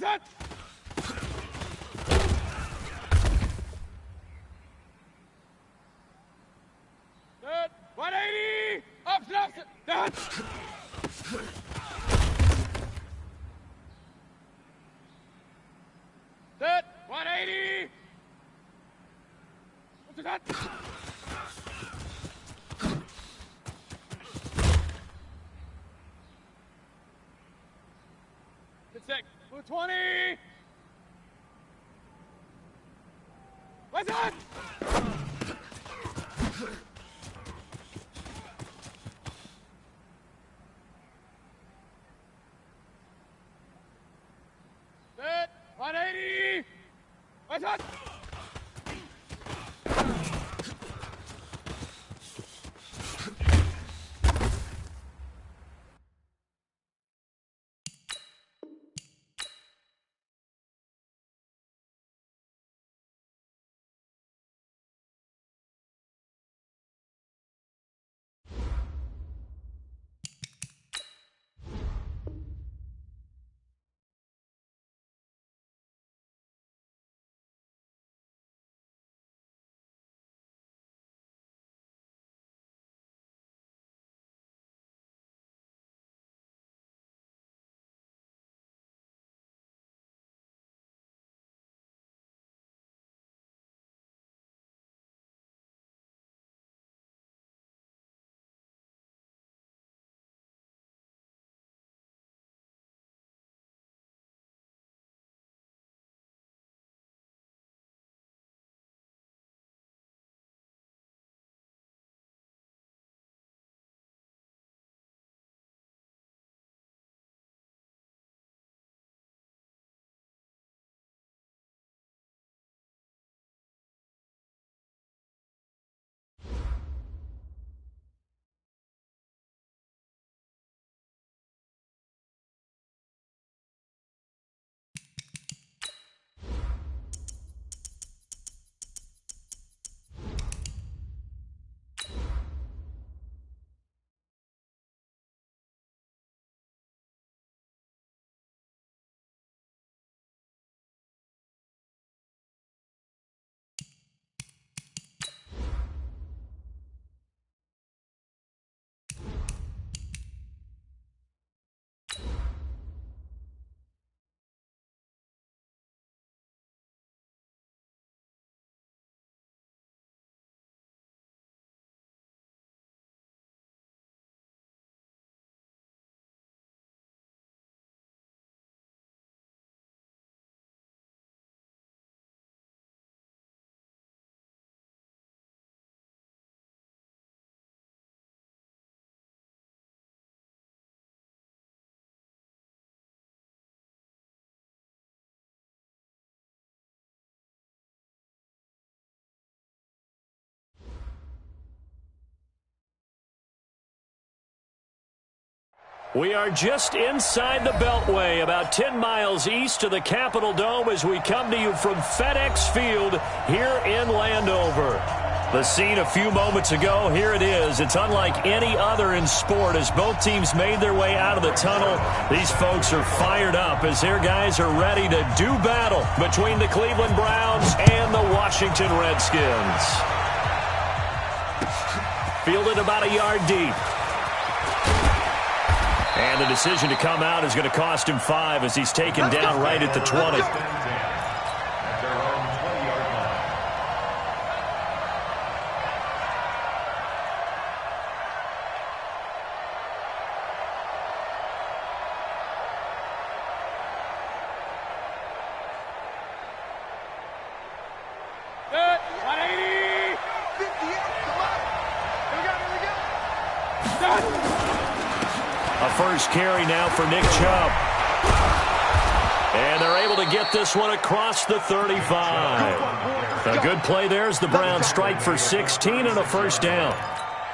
What's that? Good. 180. Up, up, down. Good. 180. What's that? Good stick. Move 20. What's that? Good. 180. What's that? We are just inside the Beltway, about 10 miles east of the Capitol Dome as we come to you from FedEx Field here in Landover. The scene a few moments ago, here it is. It's unlike any other in sport as both teams made their way out of the tunnel. These folks are fired up as their guys are ready to do battle between the Cleveland Browns and the Washington Redskins. Fielded about a yard deep. And the decision to come out is going to cost him 5 as he's taken down right at the 20. Good. 180. 58. Come on. Here we go. Done. A first carry now for Nick Chubb. And they're able to get this one across the 35. A good play there as the Browns strike for 16 and a first down.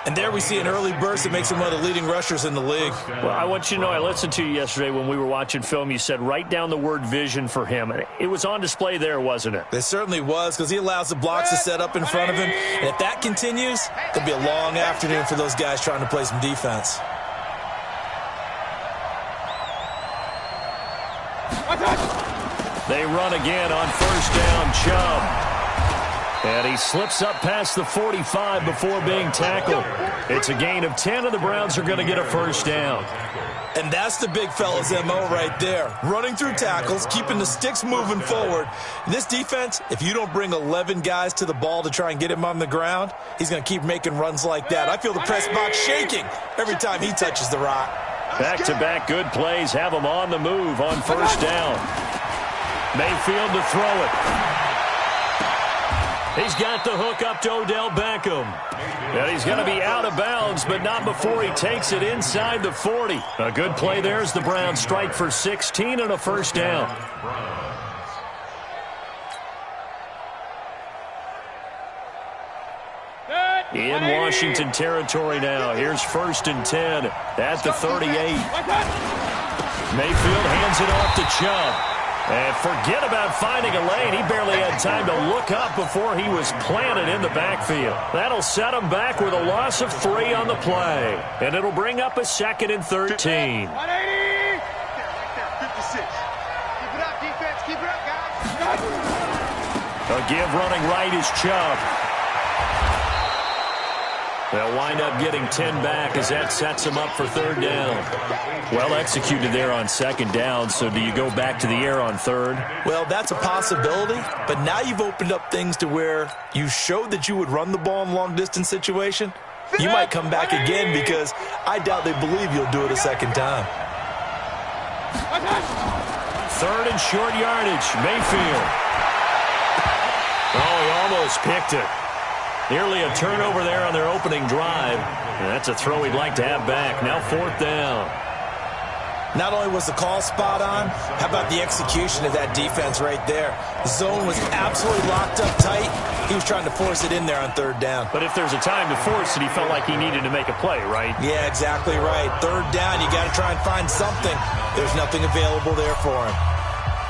And there we see an early burst that makes him one of the leading rushers in the league. Well, I want you to know, I listened to you yesterday when we were watching film. You said write down the word vision for him. It was on display there, wasn't it? It certainly was, because he allows the blocks to set up in front of him. And if that continues, it'll be a long afternoon for those guys trying to play some defense. What's that? They run again on first down, Chubb. And he slips up past the 45 before being tackled. It's a gain of 10, and the Browns are going to get a first down. And that's the big fella's MO right there. Running through tackles, keeping the sticks moving forward. In this defense, if you don't bring 11 guys to the ball to try and get him on the ground, he's going to keep making runs like that. I feel the press box shaking every time he touches the rock. Back-to-back good plays have him on the move on first down. Mayfield to throw it. He's got the hook up to Odell Beckham. And he's going to be out of bounds, but not before he takes it inside the 40. A good play there as the Browns strike for 16 and a first down. In Washington territory now. Here's first and 10 at the 38. Mayfield hands it off to Chubb. And forget about finding a lane. He barely had time to look up before he was planted in the backfield. That'll set him back with a loss of 3 on the play. And it'll bring up a 2nd and 13. 180. Right there, 56. Keep it up, defense. Keep it up, guys. A give running right is Chubb. They'll wind up getting 10 back as that sets them up for third down. Well executed there on second down, so do you go back to the air on third? Well, that's a possibility, but now you've opened up things to where you showed that you would run the ball in long-distance situation. You might come back again because I doubt they believe you'll do it a second time. Third and short yardage, Mayfield. Oh, he almost picked it. Nearly a turnover there on their opening drive. And that's a throw he'd like to have back. Now fourth down. Not only was the call spot on, how about the execution of that defense right there? The zone was absolutely locked up tight. He was trying to force it in there on third down. But if there's a time to force it, he felt like he needed to make a play, right? Yeah, exactly right. Third down, you got to try and find something. There's nothing available there for him.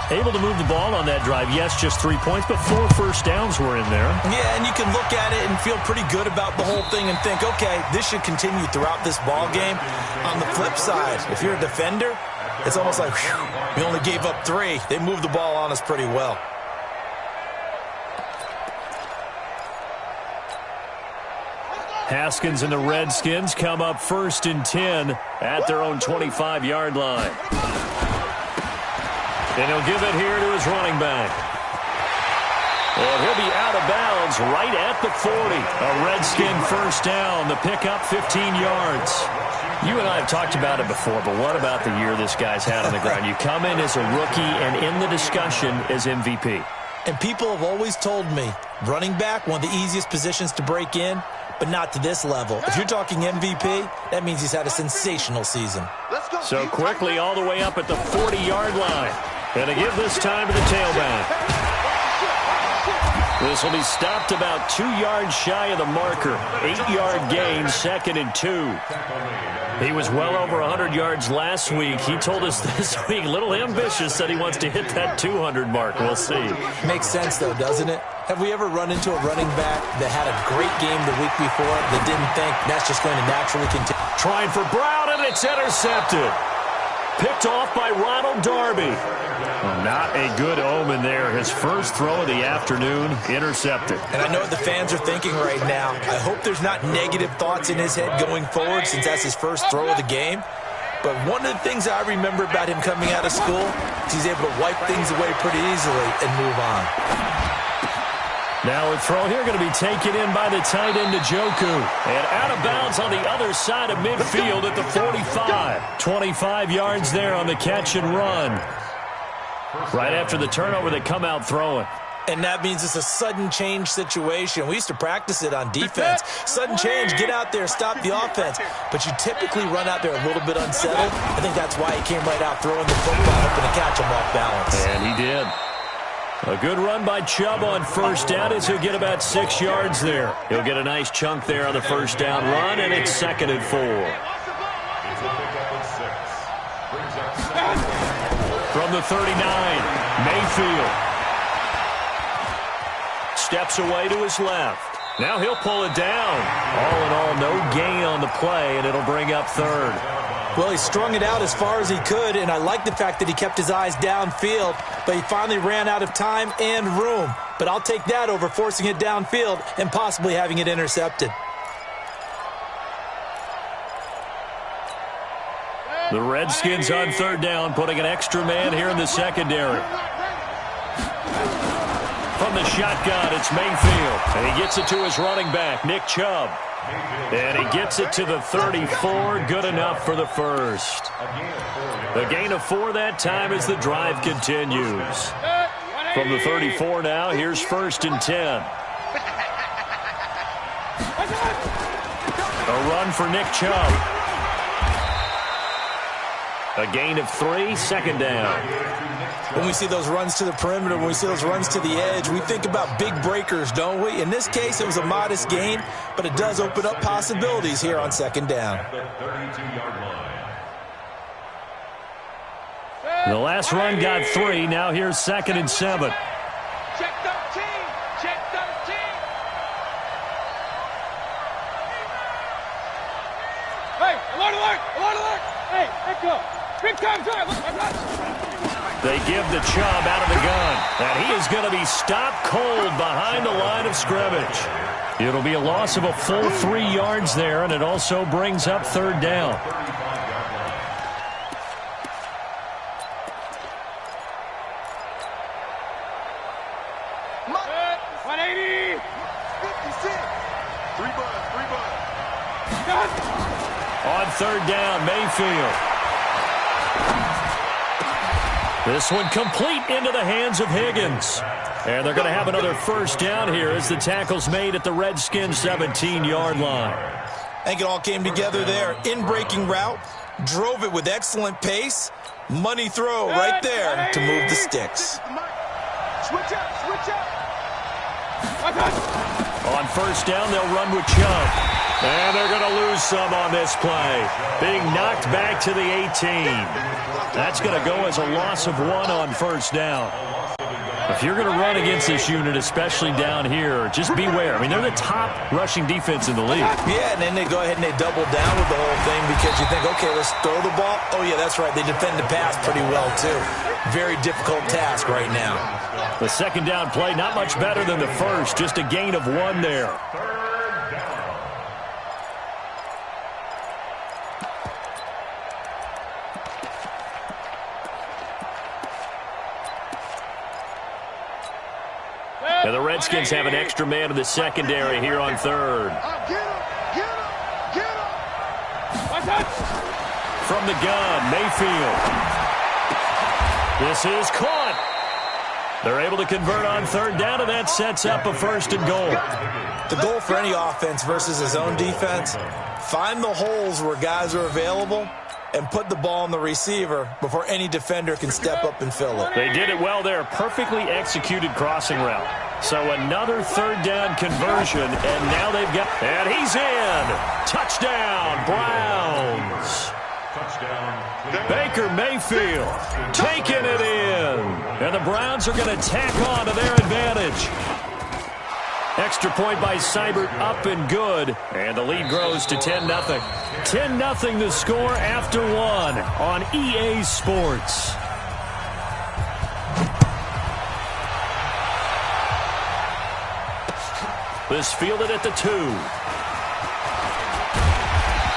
Able to move the ball on that drive. Yes, just 3 points, but 4 first downs were in there. Yeah, and you can look at it and feel pretty good about the whole thing and think, okay, this should continue throughout this ball game. On the flip side, if you're a defender, it's almost like, whew, we only gave up 3. They moved the ball on us pretty well. Haskins and the Redskins come up first and 10 at their own 25-yard line. And he'll give it here to his running back. And he'll be out of bounds right at the 40. A Redskin first down. The pickup 15 yards. You and I have talked about it before, but what about the year this guy's had on the ground? You come in as a rookie and in the discussion as MVP. And people have always told me, running back, one of the easiest positions to break in, but not to this level. If you're talking MVP, that means he's had a sensational season. So quickly all the way up at the 40-yard line. And to give this time to the tailback. This will be stopped about 2 yards shy of the marker. 8-yard gain, 2nd and 2. He was well over 100 yards last week. He told us this week, a little ambitious, said he wants to hit that 200 mark. We'll see. Makes sense, though, doesn't it? Have we ever run into a running back that had a great game the week before that didn't think that's just going to naturally continue? Trying for Brown, and it's intercepted. Picked off by Ronald Darby. Well, not a good omen there. His first throw of the afternoon, intercepted. And I know what the fans are thinking right now. I hope there's not negative thoughts in his head going forward since that's his first throw of the game. But one of the things I remember about him coming out of school is he's able to wipe things away pretty easily and move on. Now a throw here going to be taken in by the tight end, Njoku. And out of bounds on the other side of midfield at the 45. 25 yards there on the catch and run. Right after the turnover, they come out throwing. And that means it's a sudden change situation. We used to practice it on defense. Sudden change, get out there, stop the offense. But you typically run out there a little bit unsettled. I think that's why he came right out throwing the football, hoping to catch him off balance. And he did. A good run by Chubb on first down as he'll get about 6 yards there. He'll get a nice chunk there on the first down run, and it's 2nd and 4. From the 39, Mayfield. Steps away to his left. Now he'll pull it down. All in all, no gain on the play, and it'll bring up third. Well, he strung it out as far as he could, and I like the fact that he kept his eyes downfield, but he finally ran out of time and room. But I'll take that over forcing it downfield and possibly having it intercepted. The Redskins on third down, putting an extra man here in the secondary. From the shotgun, it's Mayfield. And he gets it to his running back, Nick Chubb. And he gets it to the 34. Good enough for the first. The gain of 4 that time as the drive continues. From the 34 now, here's 1st and 10. A run for Nick Chubb. A gain of 3, 2nd down. When we see those runs to the perimeter, when we see those runs to the edge, we think about big breakers, don't we? In this case, it was a modest gain, but it does open up possibilities here on 2nd down. The last run got 3. Now here's 2nd and 7. Check 13. Check 13. Hey, alert, alert, alert, alert. Hey, let go. Big time drive. They give the Chubb out of the gun. And he is going to be stopped cold behind the line of scrimmage. It'll be a loss of a full 3 yards there, and it also brings up 3rd down. On 3rd down, Mayfield. This one complete into the hands of Higgins. And they're going to have another 1st down here as the tackle's made at the Redskins 17-yard line. I think it all came together there. In-breaking route, drove it with excellent pace. Money throw right there to move the sticks. Switch up, switch up. On 1st down, they'll run with Chubb. And they're going to lose some on this play. Being knocked back to the 18. That's going to go as a loss of 1 on 1st down. If you're going to run against this unit, especially down here, just beware. I mean, they're the top rushing defense in the league. Yeah, and then they go ahead and they double down with the whole thing because you think, okay, let's throw the ball. Oh, yeah, that's right. They defend the pass pretty well, too. Very difficult task right now. The 2nd down play, not much better than the first. Just a gain of 1 there. And the Redskins have an extra man in the secondary here on 3rd. From the gun, Mayfield. This is caught. They're able to convert on 3rd down, and that sets up a 1st and goal. The goal for any offense versus his own defense, find the holes where guys are available and put the ball on the receiver before any defender can step up and fill it. They did it well there. Perfectly executed crossing route. So another 3rd down conversion, and now they've got... And he's in! Touchdown, Browns! Baker Mayfield taking it in. And the Browns are going to tack on to their advantage. Extra point by Seibert, up and good. And the lead grows to 10-0. 10-0 the score after 1 on EA Sports. This fielded at the 2.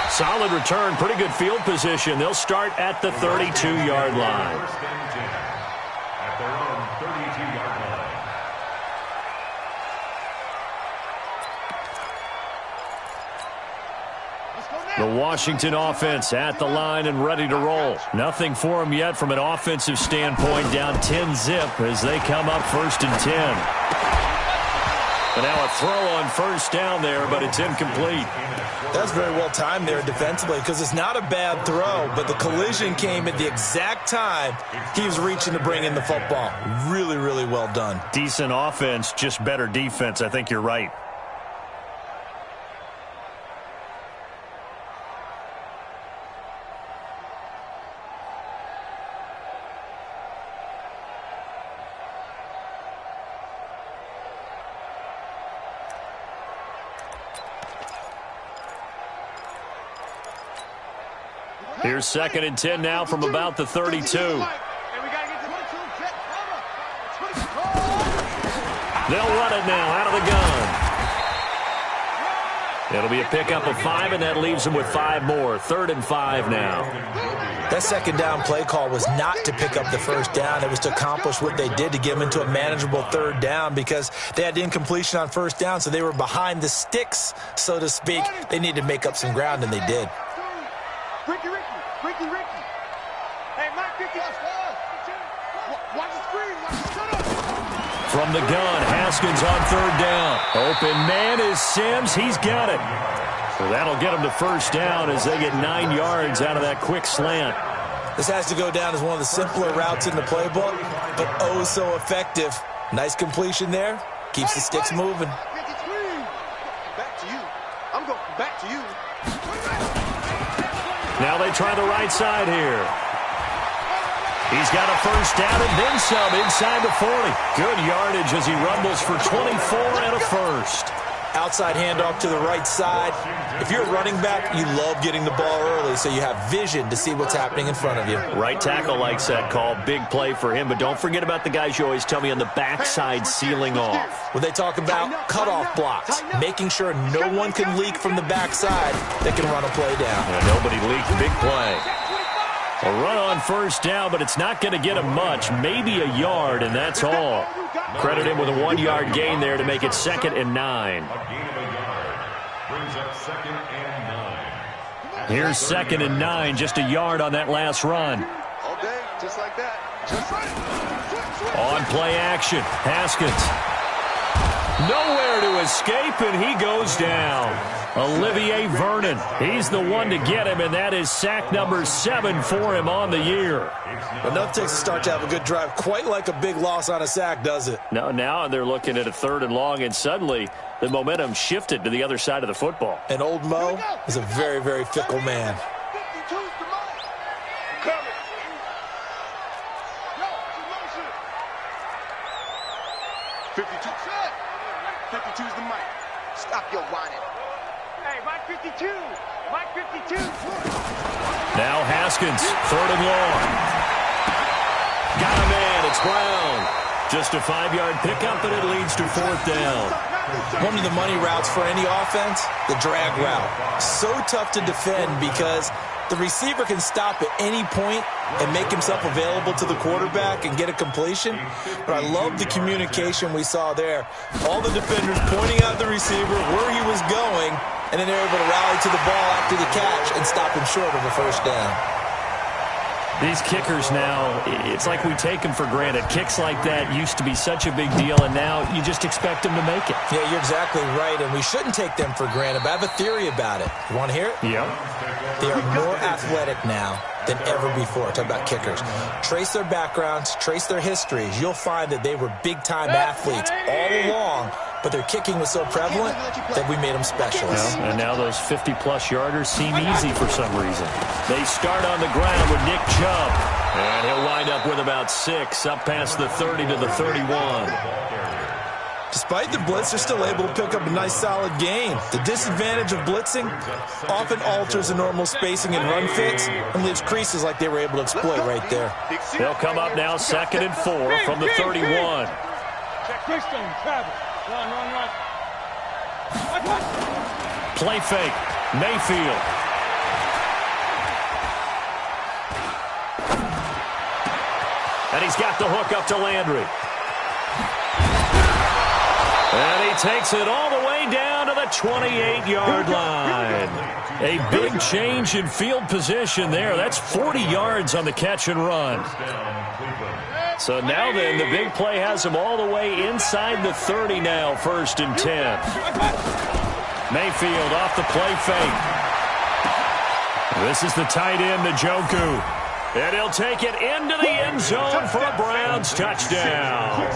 Solid return, pretty good field position. They'll start at the 32-yard line. The Washington offense at the line and ready to roll. Nothing for them yet from an offensive standpoint. Down 10-zip as they come up 1st and 10. And now a throw on 1st down there, but it's incomplete. That's very well timed there defensively because it's not a bad throw, but the collision came at the exact time he was reaching to bring in the football. Really, really well done. Decent offense, just better defense. I think you're right. Here's 2nd and 10 now from about the 32. They'll run it now out of the gun. It'll be a pickup of 5, and that leaves them with 5 more. 3rd and 5 now. That 2nd down play call was not to pick up the 1st down. It was to accomplish what they did to get them into a manageable 3rd down because they had incompletion on 1st down, so they were behind the sticks, so to speak. They needed to make up some ground, and they did. Ricky. Hey, Mike 50. Watch the screen. From the gun, Haskins on 3rd down. Open man is Sims. He's got it. So that'll get them to 1st down as they get 9 yards out of that quick slant. This has to go down as one of the simpler routes in the playbook, but oh so effective. Nice completion there. Keeps the sticks moving. Back to you. I'm going back to you. Now they try the right side here. He's got a 1st down and then some inside the 40. Good yardage as he rumbles for 24 and a 1st. Outside handoff to the right side. If you're a running back, you love getting the ball early so you have vision to see what's happening in front of you. Right tackle likes that call. Big play for him, but don't forget about the guys you always tell me on the backside sealing off. When they talk about cutoff blocks, making sure no one can leak from the backside that can run a play down. Yeah, nobody leaked. Big play. A run on 1st down, but it's not going to get him much. Maybe a yard, and that's all. Credit him with a 1-yard gain there to make it 2nd and 9. Here's 2nd and 9, just a yard on that last run. All day, just like that. On play action, Haskins. Nowhere to escape, and he goes down. Olivier Vernon, he's the one to get him, and that is sack number 7 for him on the year. Enough takes a start to have a good drive. Quite like a big loss on a sack, does it? No, now they're looking at a 3rd and long, and suddenly the momentum shifted to the other side of the football. And old Mo is a very, very fickle man. 52's the mic. Stop your whining. Hey, Mike 52. Mike 52. Now Haskins, 3rd and long. Got a man. It's Brown. Just a 5-yard pickup, and it leads to 4th down. One of the money routes for any offense, the drag route. So tough to defend because the receiver can stop at any point and make himself available to the quarterback and get a completion. But I love the communication we saw there. All the defenders pointing out the receiver where he was going, and then they're able to rally to the ball after the catch and stop him short of a 1st down. These kickers now, it's like we take them for granted. Kicks like that used to be such a big deal, and now you just expect them to make it. Yeah, you're exactly right, and we shouldn't take them for granted, but I have a theory about it. You want to hear it? Yeah. They are more athletic now than ever before. Talk about kickers. Trace their backgrounds, trace their histories. You'll find that they were big-time athletes all along, but their kicking was so prevalent that we made them specialists. Well, and now those 50-plus yarders seem easy for some reason. They start on the ground with Nick Chubb, and he'll wind up with about 6, up past the 30 to the 31. Despite the blitz, they're still able to pick up a nice, solid gain. The disadvantage of blitzing often alters the normal spacing and run fits and leaves creases like they were able to exploit right there. They'll come up now 2nd and 4 from the 31. Play fake. Mayfield. And he's got the hook up to Landry. And he takes it all the way down to the 28-yard line. A big change in field position there. That's 40 yards on the catch and run. So now then, the big play has him all the way inside the 30 now, 1st and 10. Mayfield off the play fake. This is the tight end, Njoku. And he'll take it into the end zone for a Browns touchdown.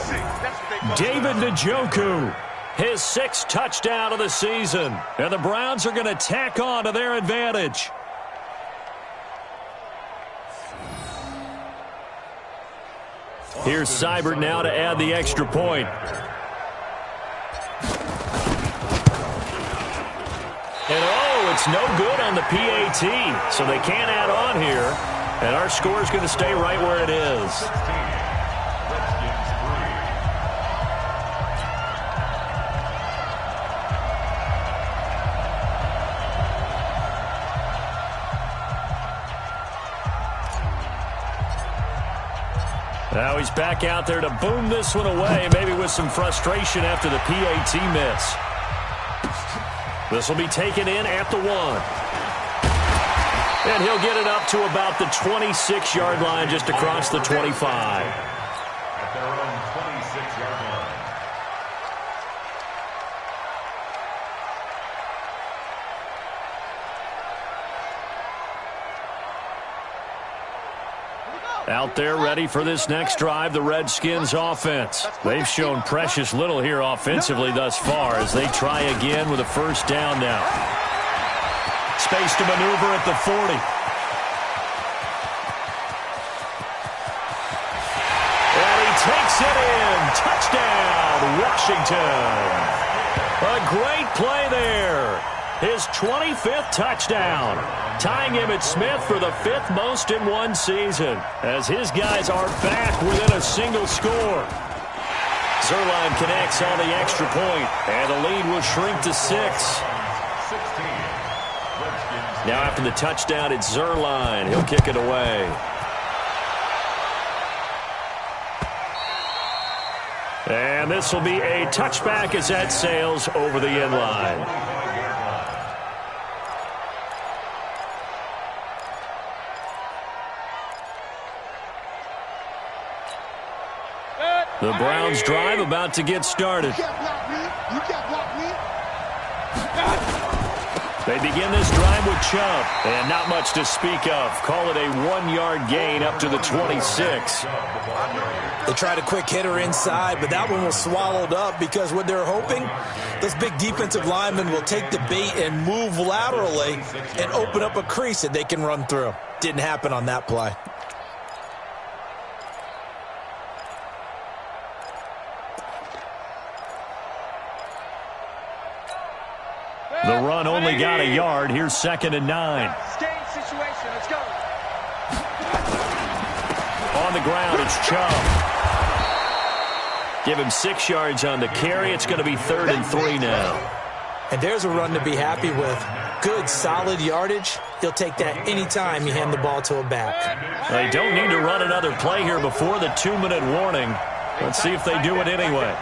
David Njoku, his 6th touchdown of the season. And the Browns are going to tack on to their advantage. Here's Seibert now to add the extra point. And oh, it's It's no good on the PAT, so they can't add on here. And our score is going to stay right where it is. Now he's back out there to boom this one away, maybe with some frustration after the PAT miss. This will be taken in at the 1. And he'll get it up to about the 26-yard line, just across the 25. At their own 26-yard line. Out there ready for this next drive, the Redskins offense. They've shown precious little here offensively thus far as they try again with a first down now. Space to maneuver at the 40. And he takes it in. Touchdown, Washington. A great play there. His 25th touchdown, tying him at Smith for the 5th most in one season, as his guys are back within a single score. Zuerlein connects on the extra point, and the lead will shrink to 6. Now after the touchdown, it's Zuerlein. He'll kick it away. And this will be a touchback as that sails over the end line. The Browns drive about to get started. They begin this drive with Chubb, and not much to speak of. Call it a 1-yard gain up to the 26. They tried a quick hitter inside, but that one was swallowed up because what they're hoping, those big defensive linemen will take the bait and move laterally and open up a crease that they can run through. Didn't happen on that play. The run only got a yard. Here's 2nd and 9. Game situation. Let's go. On the ground, it's Chubb. Give him 6 yards on the carry. It's going to be 3rd and 3 now. And there's a run to be happy with. Good, solid yardage. He'll take that anytime you hand the ball to a back. They don't need to run another play here before the 2-minute warning. Let's see if they do it anyway.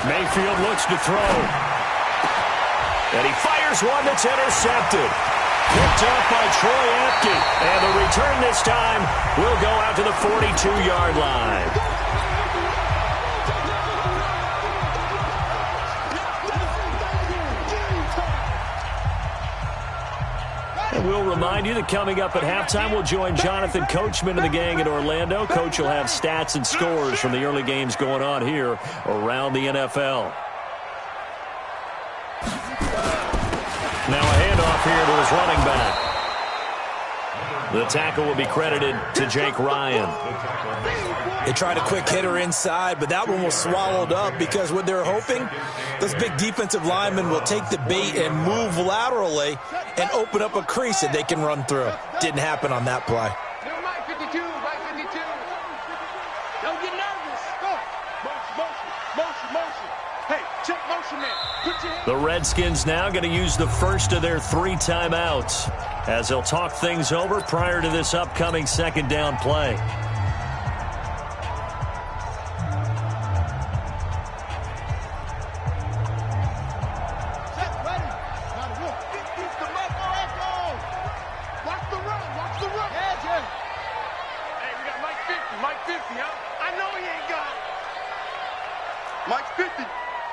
Mayfield looks to throw. And he fires one that's intercepted. Picked up by Troy Apke. And the return this time will go out to the 42-yard line. And we'll remind you that coming up at halftime, we'll join Jonathan Coachman and the gang in Orlando. Coach will have stats and scores from the early games going on here around the NFL. Now a handoff here to his running back. The tackle will be credited to Jake Ryan. They tried a quick hitter inside, but that one was swallowed up because what they're hoping, those big defensive linemen will take the bait and move laterally and open up a crease that they can run through. Didn't happen on that play. Mike 52, Mike 52. Don't get nervous. Go. Motion. Hey, check motion man. Put your hand. The Redskins now going to use the first of their 3 timeouts as they'll talk things over prior to this upcoming 2nd down play.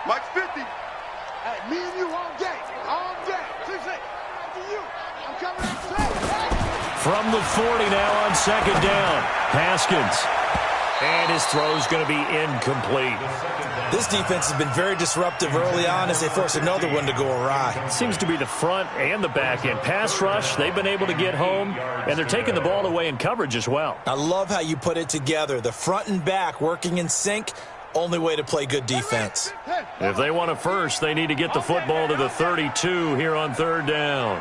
Mike's 50. Hey, me and you all day. All day. After you. I'm coming after you. From the 40 now on 2nd down. Haskins. And his throw's going to be incomplete. This defense has been very disruptive early on as they force another one to go awry. Seems to be the front and the back end. Pass rush, they've been able to get home, and they're taking the ball away in coverage as well. I love how you put it together. The front and back working in sync, only way to play good defense. If they want a first, they need to get the football to the 32 here on third down.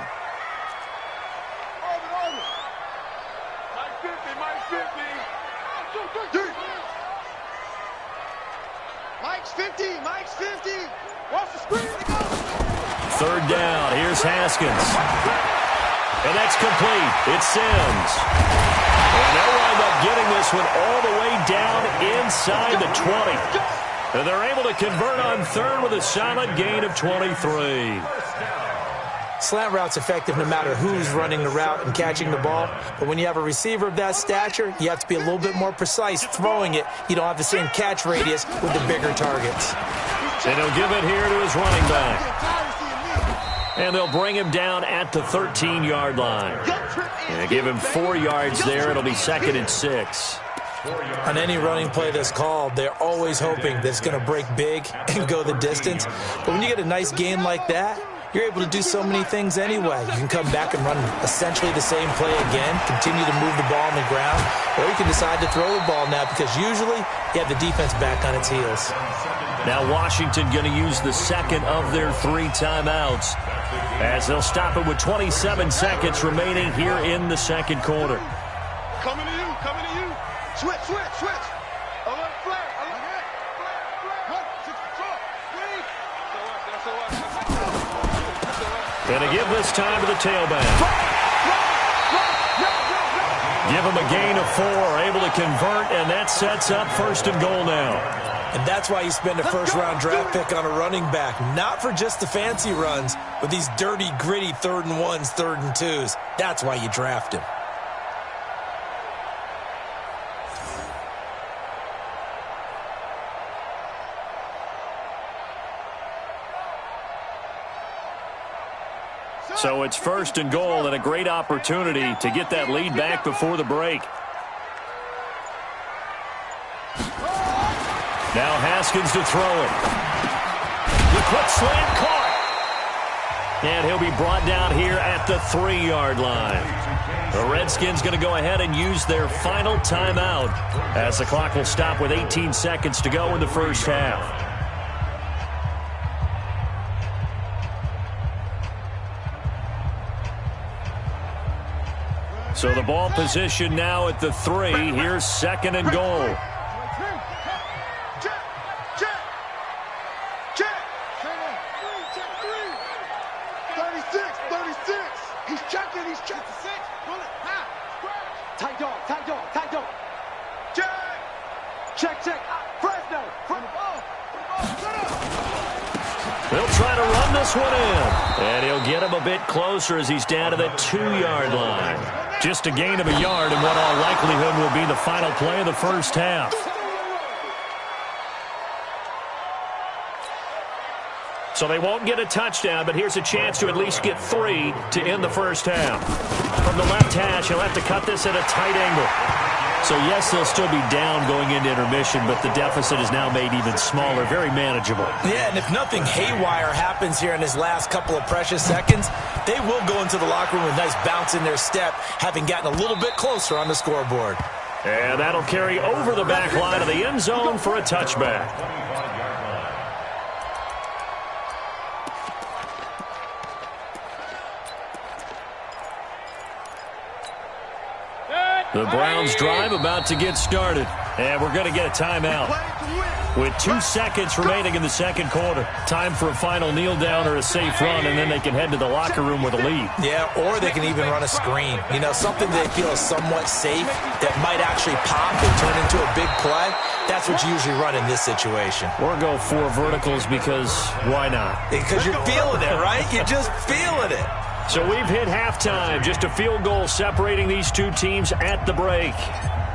Third down, here's Haskins. And that's complete. It's Sims. And they'll wind up getting this one all the way down inside the 20. And they're able to convert on third with a solid gain of 23. Slant route's effective no matter who's running the route and catching the ball. But when you have a receiver of that stature, you have to be a little bit more precise throwing it. You don't have the same catch radius with the bigger targets. And he'll give it here to his running back. And they'll bring him down at the 13-yard line. And give him 4 yards there. It'll be 2nd and 6. On any running play that's called, they're always hoping that it's going to break big and go the distance. But when you get a nice gain like that, you're able to do so many things anyway. You can come back and run essentially the same play again, continue to move the ball on the ground, or you can decide to throw the ball now because usually you have the defense back on its heels. Now Washington going to use the second of their 3 timeouts as they'll stop it with 27 seconds remaining here in the second quarter. Coming to you, coming to you. Switch, switch, switch. A little flat, a little And to give this time to the tailback. Give him a gain of 4, able to convert, and that sets up 1st and goal now. And that's why you spend a first-round draft pick on a running back. Not for just the fancy runs, but these dirty, gritty 3rd and 1s, 3rd and 2s. That's why you draft him. So it's 1st and goal and a great opportunity to get that lead back before the break. Now Haskins to throw it. The quick slant caught. And he'll be brought down here at the 3-yard line. The Redskins going to go ahead and use their final timeout as the clock will stop with 18 seconds to go in the first half. So the ball position now at the 3. Here's 2nd and goal. They'll try to run this one in. And he'll get him a bit closer as he's down to the 2-yard line. Just a gain of a yard in what all likelihood will be the final play of the first half. So they won't get a touchdown, but here's a chance to at least get 3 to end the first half. From the left hash, he'll have to cut this at a tight angle. So, yes, they'll still be down going into intermission, but the deficit is now made even smaller, very manageable. Yeah, and if nothing haywire happens here in his last couple of precious seconds, they will go into the locker room with a nice bounce in their step, having gotten a little bit closer on the scoreboard. And that'll carry over the back line of the end zone for a touchback. The Browns drive about to get started. And we're going to get a timeout. With 2 seconds remaining in the second quarter. Time for a final kneel down or a safe run, and then they can head to the locker room with a lead. Yeah, or they can even run a screen. You know, something they feel is somewhat safe that might actually pop and turn into a big play. That's what you usually run in this situation. Or go 4 verticals because why not? Because you're feeling it, right? You're just feeling it. So we've hit halftime. Just a field goal separating these two teams at the break.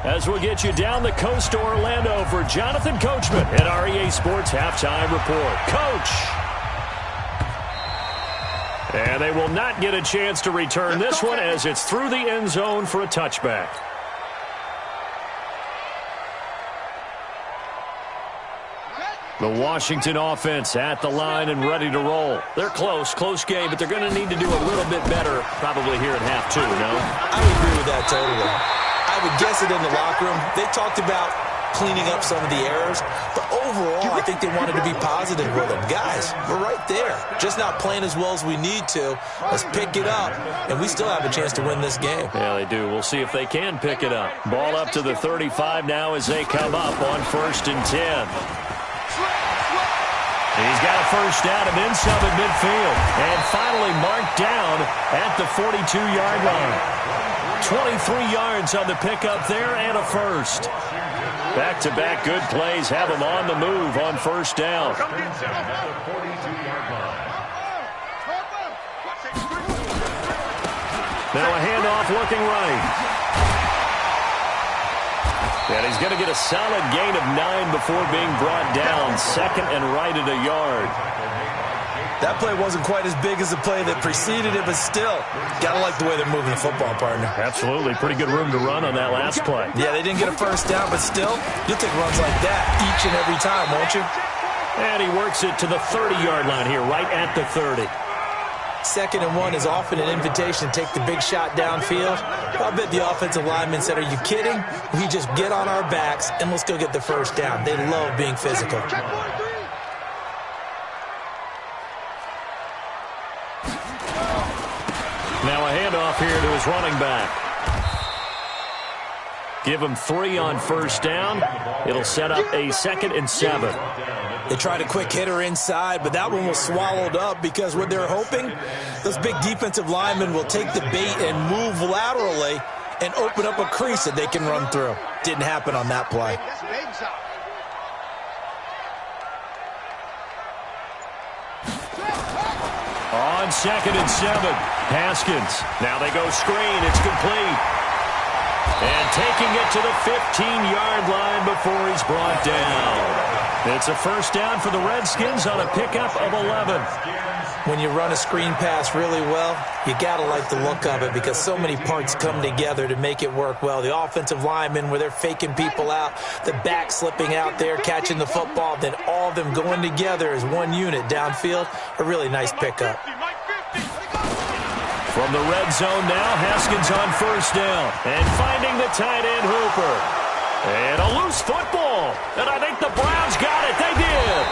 As we'll get you down the coast to Orlando for Jonathan Coachman at REA Sports Halftime Report. Coach! And they will not get a chance to return this one as it's through the end zone for a touchback. The Washington offense at the line and ready to roll. They're close game, but they're going to need to do a little bit better probably here at half two, no? I would agree with that totally. I would guess it in the locker room. They talked about cleaning up some of the errors, but overall, I think they wanted to be positive with them. Guys, we're right there. Just not playing as well as we need to. Let's pick it up, and we still have a chance to win this game. Yeah, they do. We'll see if they can pick it up. Ball up to the 35 now as they come up on 1st and 10. He's got a first down and then some at midfield. And finally marked down at the 42-yard line. 23 yards on the pickup there and a first. Back-to-back good plays have him on the move on 1st down. Now a handoff looking right. And he's going to get a solid gain of 9 before being brought down. 2nd and right at a yard. That play wasn't quite as big as the play that preceded it, but still, got to like the way they're moving the football, partner. Absolutely. Pretty good room to run on that last play. Yeah, they didn't get a first down, but still, you'll take runs like that each and every time, won't you? And he works it to the 30-yard line here, right at the 30. 2nd and 1 is often an invitation to take the big shot downfield. I bet the offensive lineman said, are you kidding? We just get on our backs and let's go get the first down. They love being physical. Now a handoff here to his running back. Give him 3 on 1st down. It'll set up a 2nd and 7. They tried a quick hitter inside, but that one was swallowed up because what they're hoping, those big defensive linemen will take the bait and move laterally and open up a crease that they can run through. Didn't happen on that play. On 2nd and 7, Haskins. Now they go screen. It's complete. And taking it to the 15-yard line before he's brought down. It's a first down for the Redskins on a pickup of 11. When you run a screen pass really well, you got to like the look of it because so many parts come together to make it work well. The offensive linemen, where they're faking people out, the back slipping out there, catching the football, then all of them going together as one unit downfield. A really nice pickup. From the red zone now, Haskins on 1st down. And finding the tight end, Hooper. And a loose football. And I think the Browns got it. They did.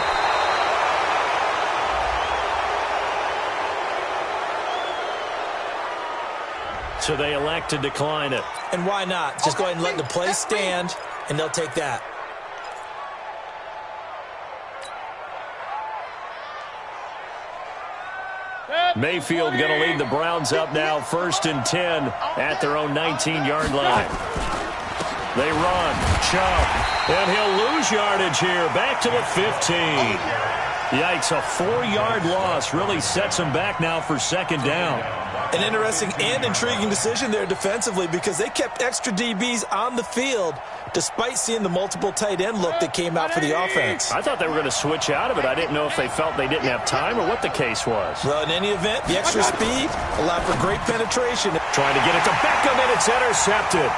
So they elect to decline it. And why not? Just go ahead and let the play stand, and they'll take that. Mayfield going to lead the Browns up now 1st and 10 at their own 19-yard line. They run, Chubb, and he'll lose yardage here, back to the 15. Yikes, a 4-yard loss really sets him back now for 2nd down. An interesting and intriguing decision there defensively because they kept extra DBs on the field despite seeing the multiple tight end look that came out for the offense. I thought they were going to switch out of it. I didn't know if they felt they didn't have time or what the case was. Well, in any event, the extra speed allowed for great penetration. Trying to get it to Beckham, and it's intercepted.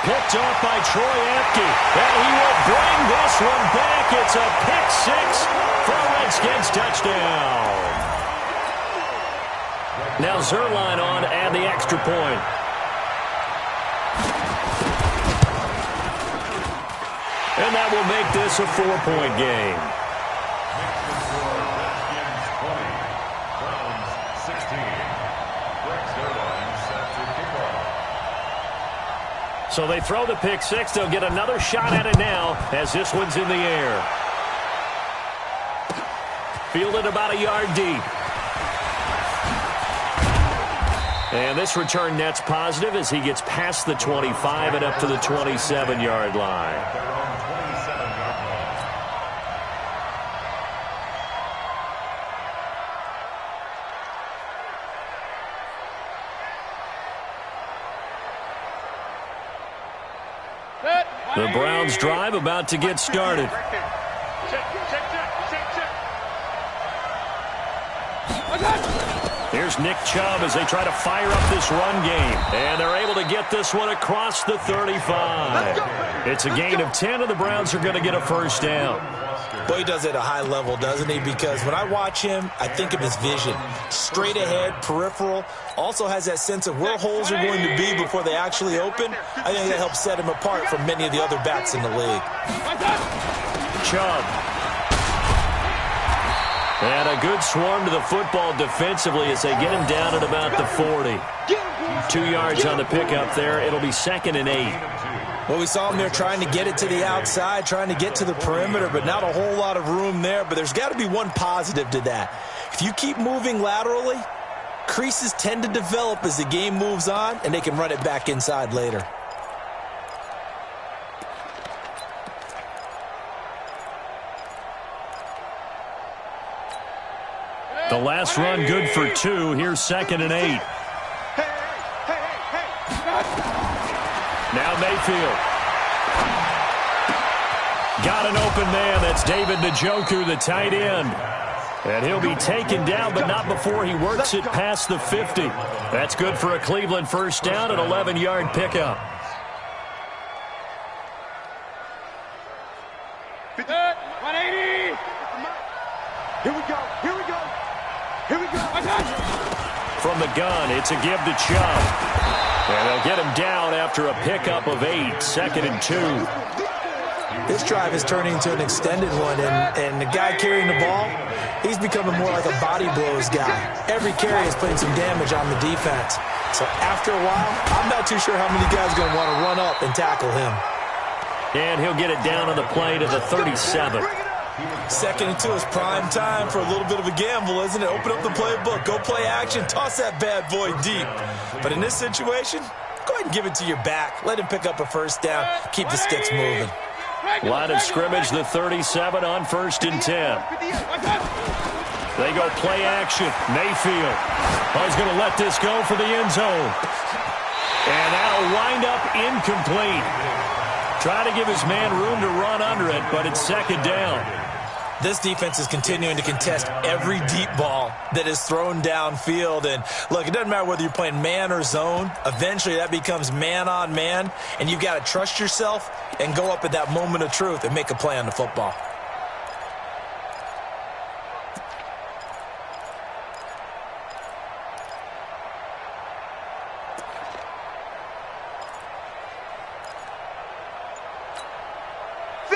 Picked off by Troy Apke, and he will bring this one back. It's a pick 6 for a Redskins touchdown. Now Zerline on and the extra point. And that will make this a 4-point game. So they throw the pick 6. They'll get another shot at it now as this one's in the air. Fielded about a yard deep. And this return net's positive as he gets past the 25 and up to the 27-yard line. The Browns drive about to get started. Here's Nick Chubb as they try to fire up this run game. And they're able to get this one across the 35. It's a gain of 10, and the Browns are going to get a first down. Well, he does it at a high level, doesn't he? Because when I watch him, I think of his vision. Straight ahead, peripheral. Also has that sense of where holes are going to be before they actually open. I think that helps set him apart from many of the other backs in the league. Chubb. And a good swarm to the football defensively as they get him down at about the 40. 2 yards on the pickup there. It'll be 2nd and 8. Well, we saw him there trying to get it to the outside, trying to get to the perimeter, but not a whole lot of room there. But there's got to be one positive to that. If you keep moving laterally, creases tend to develop as the game moves on, and they can run it back inside later. The last run good for 2. Here's 2nd and 8. Now Mayfield. Got an open man. That's David Njoku, the tight end. And he'll be taken down, but not before he works it past the 50. That's good for a Cleveland first down, an 11-yard pickup. Here we go. Here we go. Here we go. From the gun, it's a give to Chubb. And they'll get him down after a pickup of 8, 2nd and 2. This drive is turning into an extended one, and the guy carrying the ball, he's becoming more like a body blows guy. Every carry is putting some damage on the defense. So after a while, I'm not too sure how many guys are going to want to run up and tackle him. And he'll get it down on the play to the 37. 2nd and 2 is prime time for a little bit of a gamble, isn't it? Open up the playbook, go play action, toss that bad boy deep. But in this situation, go ahead and give it to your back. Let him pick up a first down, keep the sticks moving. Line of scrimmage, the 37 on 1st and 10. They go play action. Mayfield. Oh, he's going to let this go for the end zone. And that'll wind up incomplete. Try to give his man room to run under it, but it's 2nd down. This defense is continuing to contest every deep ball that is thrown downfield. And, look, it doesn't matter whether you're playing man or zone. Eventually, that becomes man on man, and you've got to trust yourself and go up at that moment of truth and make a play on the football.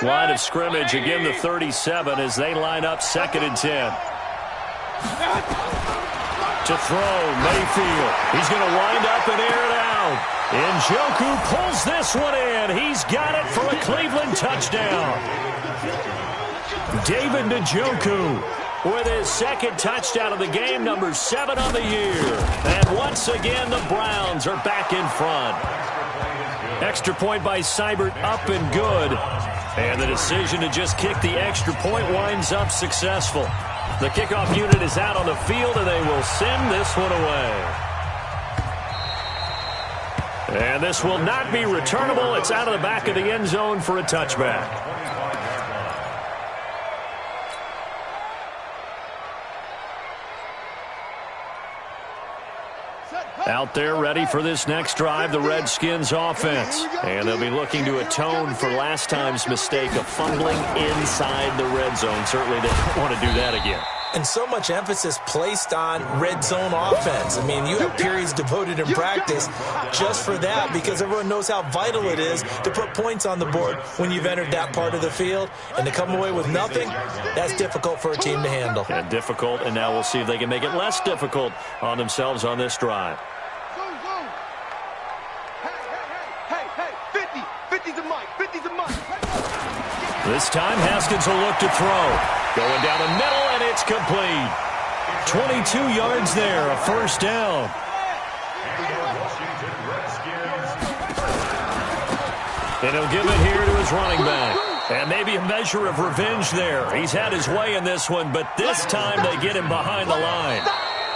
Line of scrimmage, again the 37 as they line up 2nd and 10. To throw, Mayfield. He's going to wind up and air it out. Njoku pulls this one in. He's got it for a Cleveland touchdown. David Njoku with his 2nd touchdown of the game, number 7 on the year. And once again, the Browns are back in front. Extra point by Seibert, up and good. And the decision to just kick the extra point winds up successful. The kickoff unit is out on the field, and they will send this one away. And this will not be returnable. It's out of the back of the end zone for a touchback. Out there ready for this next drive, the Redskins offense. And they'll be looking to atone for last time's mistake of fumbling inside the red zone. Certainly they don't want to do that again. And so much emphasis placed on red zone offense. I mean, you have periods devoted in practice just for that because everyone knows how vital it is to put points on the board when you've entered that part of the field. And to come away with nothing, that's difficult for a team to handle. And difficult, and now we'll see if they can make it less difficult on themselves on this drive. This time, Haskins will look to throw. Going down the middle, and it's complete. 22 yards there, a first down. And he'll give it here to his running back. And maybe a measure of revenge there. He's had his way in this one, but this time they get him behind the line.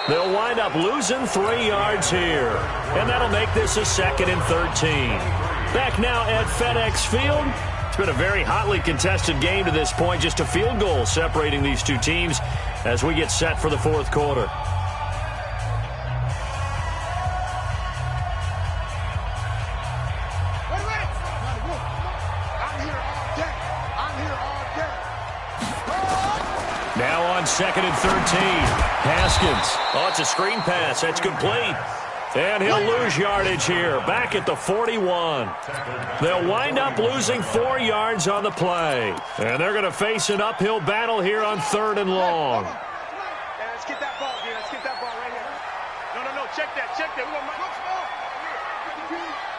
They'll wind up losing 3 yards here. And that'll make this a 2nd and 13. Back now at FedEx Field. It's been a very hotly contested game to this point. Just a field goal separating these two teams as we get set for the 4th quarter. second and 13. Haskins. Oh, it's a screen pass. That's complete. And he'll lose yardage here, back at the 41. They'll wind up losing 4 yards on the play. And they're going to face an uphill battle here on 3rd and long. Let's get that ball, dude. Let's get that ball right here. No. Check that. Check that.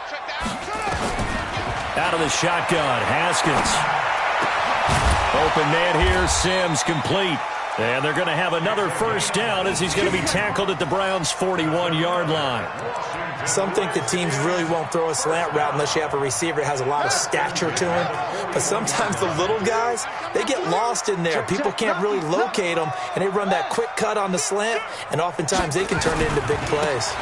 Check that. Out of the shotgun, Haskins. Open man here, Sims, complete. And they're going to have another first down as he's going to be tackled at the Browns' 41-yard line. Some think the teams really won't throw a slant route unless you have a receiver that has a lot of stature to him. But sometimes the little guys, they get lost in there. People can't really locate them, and they run that quick cut on the slant, and oftentimes they can turn it into big plays.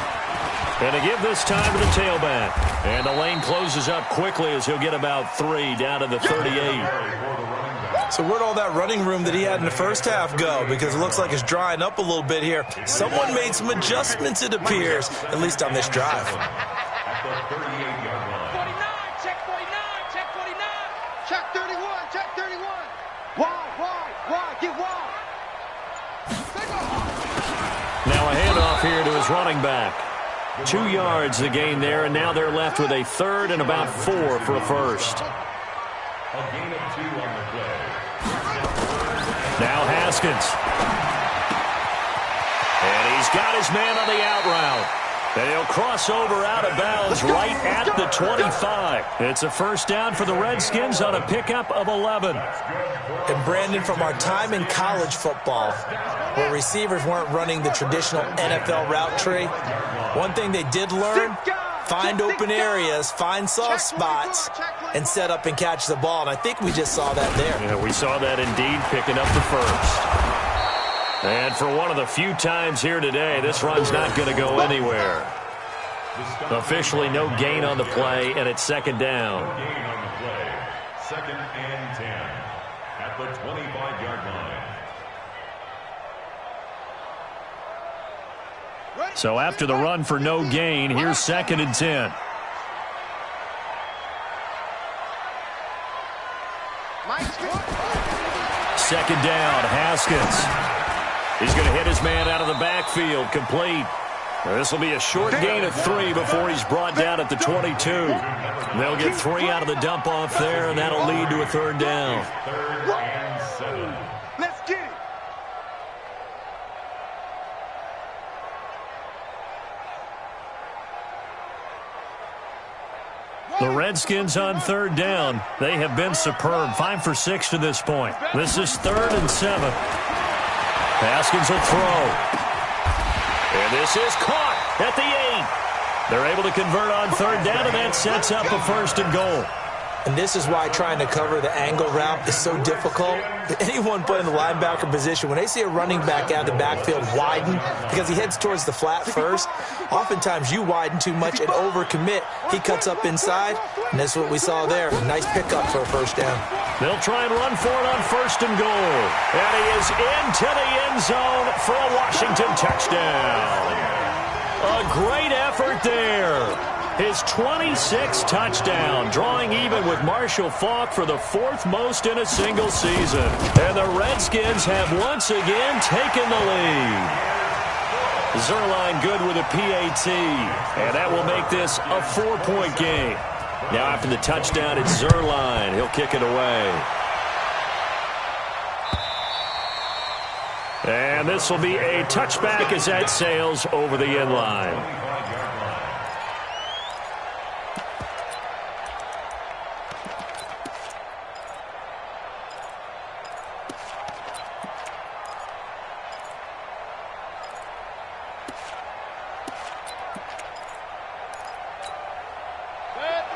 And to give this time to the tailback. And the lane closes up quickly as he'll get about 3 down to the 38. So where'd all that running room that he had in the first half go? Because it looks like it's drying up a little bit here. Someone made some adjustments, it appears, at least on this drive. 49, check 49, check 49. Check 31, check 31. Wide, get wide. Now a handoff here to his running back. 2 yards the gain there, and now they're left with a 3rd and about 4 for a first. A gain of 2 on the play. Now Haskins. And he's got his man on the out route. And he'll cross over out of bounds right at the 25. It's a first down for the Redskins on a pickup of 11. And Brandon, from our time in college football, where receivers weren't running the traditional NFL route tree, one thing they did learn, find open areas, find soft spots, and set up and catch the ball. And I think we just saw that there. Yeah, we saw that indeed, picking up the first. And for one of the few times here today, this run's not going to go anywhere. Officially no gain on the play, and it's 2nd down. No gain on the play. 2nd and 10 at the 25-yard line. So after the run for no gain, here's 2nd and 10. Second down, Haskins. He's going to hit his man out of the backfield, complete. This will be a short gain of 3 before he's brought down at the 22. They'll get 3 out of the dump-off there, and that'll lead to a 3rd down. 3rd and 7. Let's get it. The Redskins on 3rd down. They have been superb. 5 for 6 to this point. This is 3rd and 7. Haskins will throw. And this is caught at the 8. They're able to convert on 3rd down, and that sets up a 1st and goal. And this is why trying to cover the angle route is so difficult. Anyone playing the linebacker position, when they see a running back out of the backfield widen, because he heads towards the flat first, oftentimes you widen too much and overcommit. He cuts up inside, and that's what we saw there. Nice pickup for a 1st down. They'll try and run for it on 1st and goal. And he is into the end zone for a Washington touchdown. A great effort there. His 26th touchdown, drawing even with Marshall Faulk for the 4th most in a single season. And the Redskins have once again taken the lead. Zerline good with a PAT, and that will make this a 4-point game. Now after the touchdown, it's Zerline. He'll kick it away. And this will be a touchback as that sails over the end line.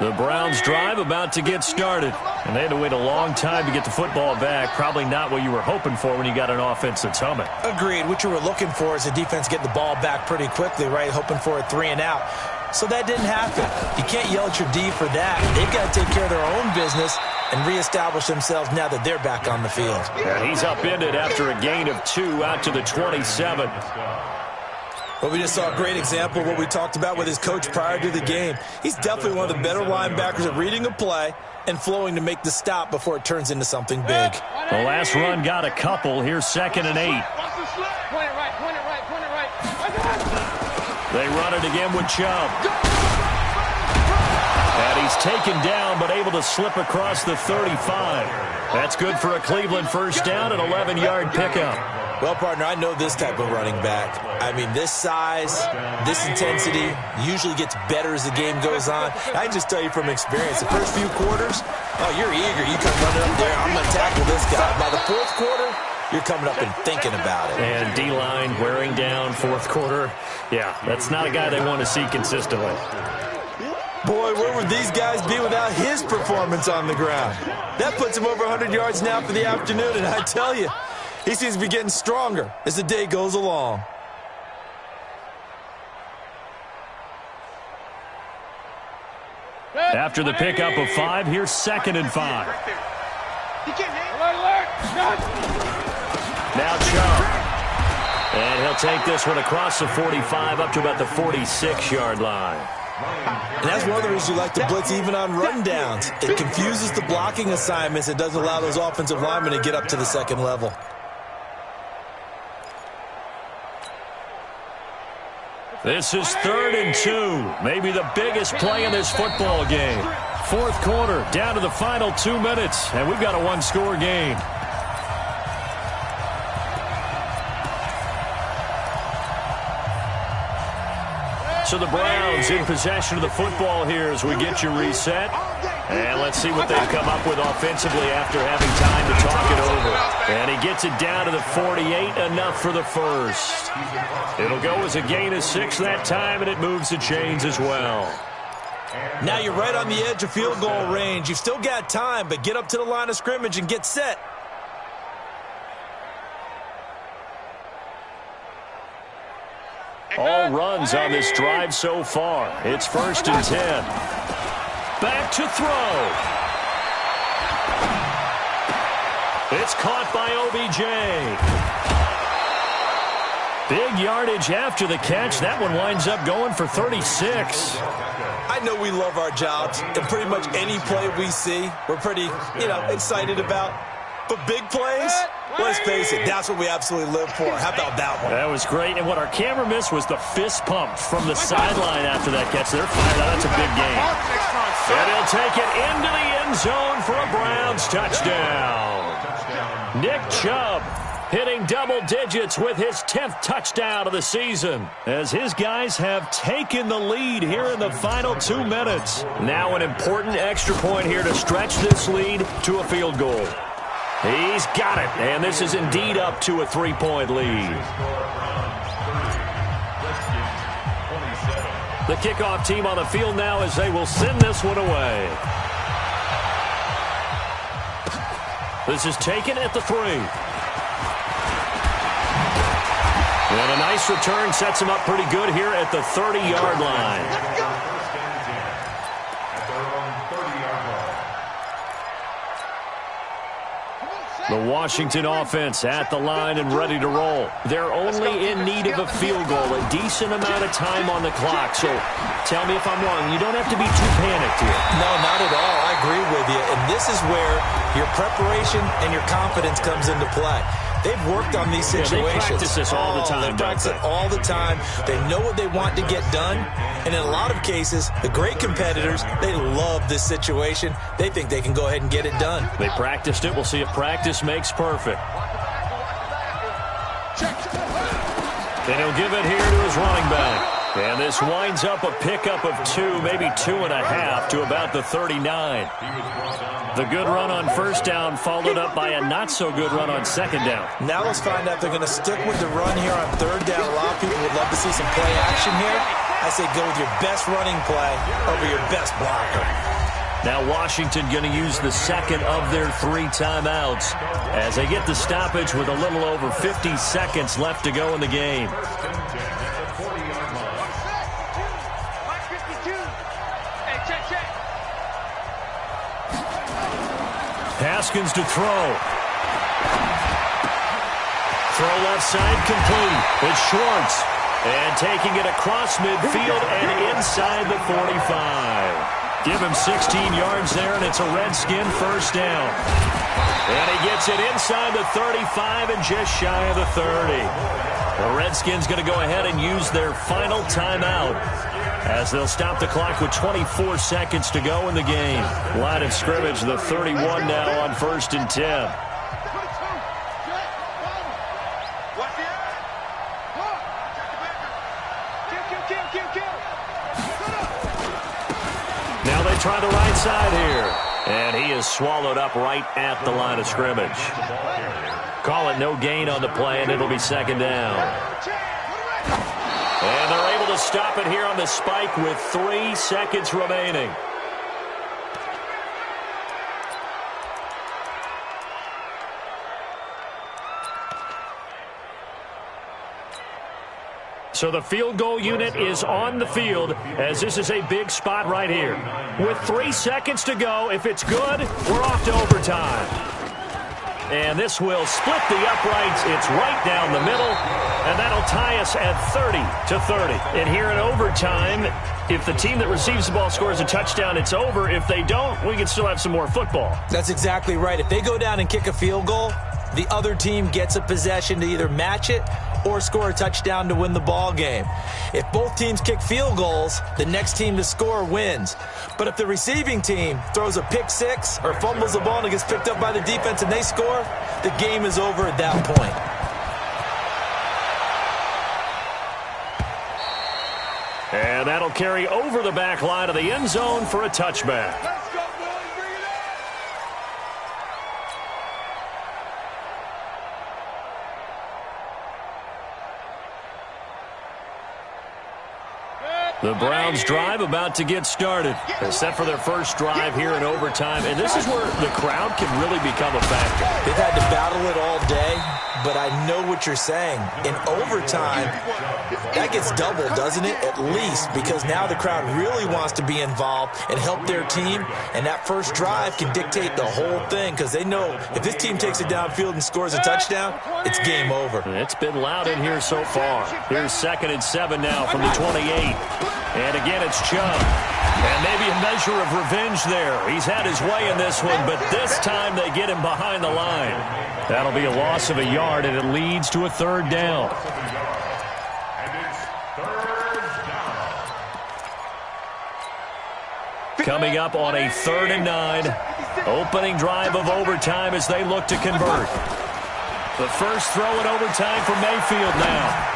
The Browns drive about to get started. And they had to wait a long time to get the football back. Probably not what you were hoping for when you got an offense that's humming. Agreed. What you were looking for is the defense get the ball back pretty quickly, right? Hoping for a 3 and out. So that didn't happen. You can't yell at your D for that. They've got to take care of their own business and reestablish themselves now that they're back on the field. And he's upended after a gain of 2 out to the 27. Well, we just saw a great example of what we talked about with his coach prior to the game. He's definitely one of the better linebackers at reading a play and flowing to make the stop before it turns into something big. The last run got a couple. Here's 2nd and 8. Point it right. They run it again with Chubb. And he's taken down, but able to slip across the 35. That's good for a Cleveland first down, an 11-yard pickup. Well, partner, I know this type of running back. I mean, this size, this intensity usually gets better as the game goes on. I just tell you from experience, the first few quarters, oh, you're eager. You come running up there, I'm going to tackle this guy. By the fourth quarter, you're coming up and thinking about it. And D-line wearing down fourth quarter. Yeah, that's not a guy they want to see consistently. Boy, where would these guys be without his performance on the ground? That puts him over 100 yards now for the afternoon, and I tell you, he seems to be getting stronger as the day goes along. After the pickup of 5, here's 2nd and 5. Now Chubb. And he'll take this one across the 45 up to about the 46-yard line. And that's one of the reasons you like to blitz even on rundowns. It confuses the blocking assignments. It doesn't allow those offensive linemen to get up to the second level. This is 3rd and 2. Maybe the biggest play in this football game. Fourth quarter, down to the final 2 minutes, and we've got a one-score game. So the Browns in possession of the football here as we get you reset. And let's see what they've come up with offensively after having time to talk it over. And he gets it down to the 48, enough for the first. It'll go as a gain of 6 that time, and it moves the chains as well. Now you're right on the edge of field goal range. You've still got time, but get up to the line of scrimmage and get set. All runs on this drive so far. It's 1st and 10. Back to throw. It's caught by OBJ. Big yardage after the catch. That one winds up going for 36. I know we love our jobs, and pretty much any play we see, we're pretty, excited about. But big plays, let's face it, that's what we absolutely live for. How about that one? That was great, and what our camera missed was the fist pump from the sideline after that catch. They're fired out. That's a big game. And he'll take it into the end zone for a Browns touchdown. Nick Chubb hitting double digits with his 10th touchdown of the season, as his guys have taken the lead here in the final 2 minutes. Now an important extra point here to stretch this lead to a field goal. He's got it, and this is indeed up to a 3-point lead. The kickoff team on the field now as they will send this one away. This is taken at the 3. And a nice return sets him up pretty good here at the 30-yard line. The Washington offense at the line and ready to roll. They're only in need of a field goal, a decent amount of time on the clock. So tell me if I'm wrong. You don't have to be too panicked here. No, not at all. I agree with you. And this is where your preparation and your confidence comes into play. They've worked on these situations. They practice this all the time, They practice it all the time. They know what they want to get done. And in a lot of cases, the great competitors, they love this situation. They think they can go ahead and get it done. They practiced it. We'll see if practice makes perfect. And he'll give it here to his running back. And this winds up a pickup of 2, maybe 2.5 to about the 39. The good run on first down followed up by a not-so-good run on second down. Now let's find out if they're going to stick with the run here on third down. A lot of people would love to see some play action here. I say go with your best running play over your best blocker. Now Washington going to use the second of their 3 timeouts as they get the stoppage with a little over 50 seconds left to go in the game. Haskins to throw. Throw left side complete. It's Schwartz. And taking it across midfield and inside the 45. Give him 16 yards there, and it's a Redskin first down. And he gets it inside the 35 and just shy of the 30. The Redskins going to go ahead and use their final timeout as they'll stop the clock with 24 seconds to go in the game. Line of scrimmage, the 31 now on 1st and 10. Now they try the right side here. And he is swallowed up right at the line of scrimmage. Call it no gain on the play, and it'll be second down. And they're able to stop it here on the spike with 3 seconds remaining. So the field goal unit is on the field as this is a big spot right here. With 3 seconds to go, if it's good, we're off to overtime. And this will split the uprights. It's right down the middle, and that'll tie us at 30-30. And here in overtime, if the team that receives the ball scores a touchdown, it's over. If they don't, we can still have some more football. That's exactly right. If they go down and kick a field goal, the other team gets a possession to either match it or score a touchdown to win the ball game. If both teams kick field goals, the next team to score wins. But if the receiving team throws a pick six or fumbles the ball and it gets picked up by the defense and they score, the game is over at that point. And that'll carry over the back line of the end zone for a touchback. The Browns drive about to get started. They're set for their first drive here in overtime, and this is where the crowd can really become a factor. They've had to battle it all day, but I know what you're saying. In overtime, that gets doubled, doesn't it? At least, because now the crowd really wants to be involved and help their team, and that first drive can dictate the whole thing because they know if this team takes it downfield and scores a touchdown, it's game over. It's been loud in here so far. Here's 2nd and 7 now from the 28. And again, it's Chubb. And maybe a measure of revenge there. He's had his way in this one, but this time they get him behind the line. That'll be a loss of a yard, and it leads to a 3rd down. Coming up on a 3rd and 9. Opening drive of overtime as they look to convert. The first throw in overtime for Mayfield now.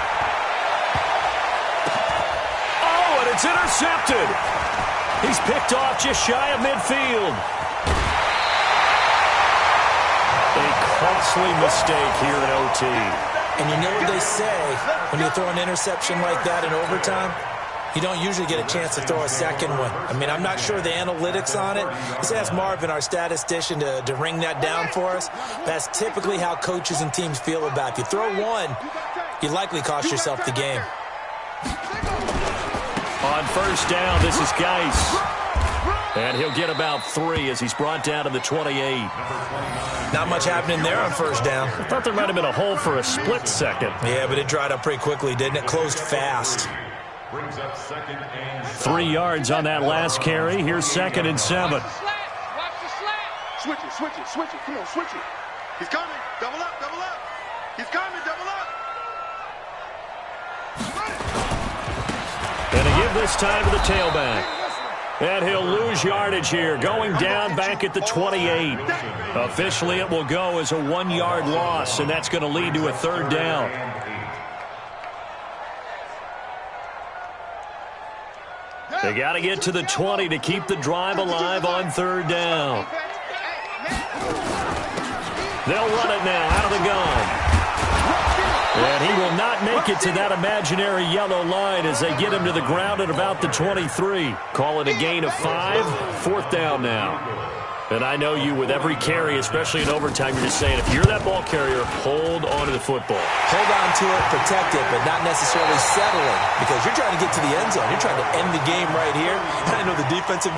It's intercepted. He's picked off just shy of midfield. A costly mistake here in OT. And you know what they say, when you throw an interception like that in overtime, you don't usually get a chance to throw a second one. I mean, I'm not sure the analytics on it. Let's ask Marvin, our statistician, to ring that down for us. That's typically how coaches and teams feel about it. If you throw one, you likely cost yourself the game. On first down, this is Geis. And he'll get about 3 as he's brought down to the 28. Not much happening there on first down. I thought there might have been a hole for a split second. Yeah, but it dried up pretty quickly, didn't it? Closed fast. 3 yards on that last carry. Here's 2nd and 7. Switch it, switch it, switch it. Come on, switch it. He's coming. Double up, double up. He's coming, double up. And to give this time to the tailback. And he'll lose yardage here, going down back at the 28. Officially, it will go as a 1-yard loss, and that's going to lead to a 3rd down. They got to get to the 20 to keep the drive alive on 3rd down. They'll run it now out of the gun. And he will not make it to that imaginary yellow line as they get him to the ground at about the 23. Call it a gain of 5. 4th down now. And I know you, with every carry, especially in overtime, you're just saying, if you're that ball carrier, hold on to the football. Hold on to it, protect it, but not necessarily settle it, because you're trying to get to the end zone. You're trying to end the game right here. I know the defensive